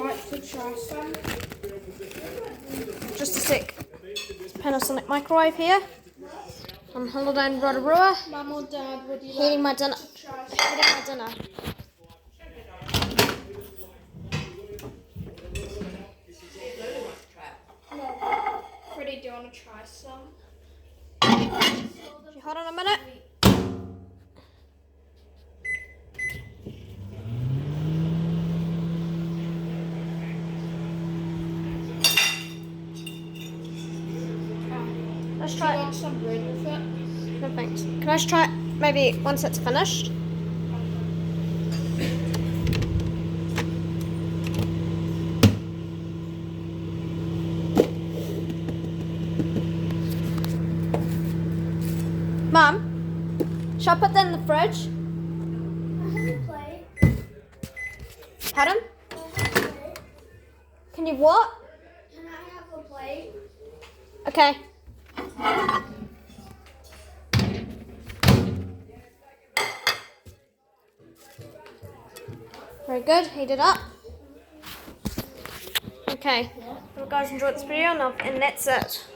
like to try some? Just a sec. It's Panasonic Microwave here. I'm holiday in Rotorua. Mum or Dad, would you Eating my like dinner. to try some? Eating my dinner. No. Freddie, do you want to try some? Hold on a minute. Let's Do you try it. want some bread with it? No thanks. Can I just try it maybe once it's finished? Mum, shall I put that in the fridge? I have a plate. Pardon? I have a plate. Can you what? Can I have a plate? Okay. Very good. Heat it up. Okay. Well, guys, enjoyed this video, and that's it.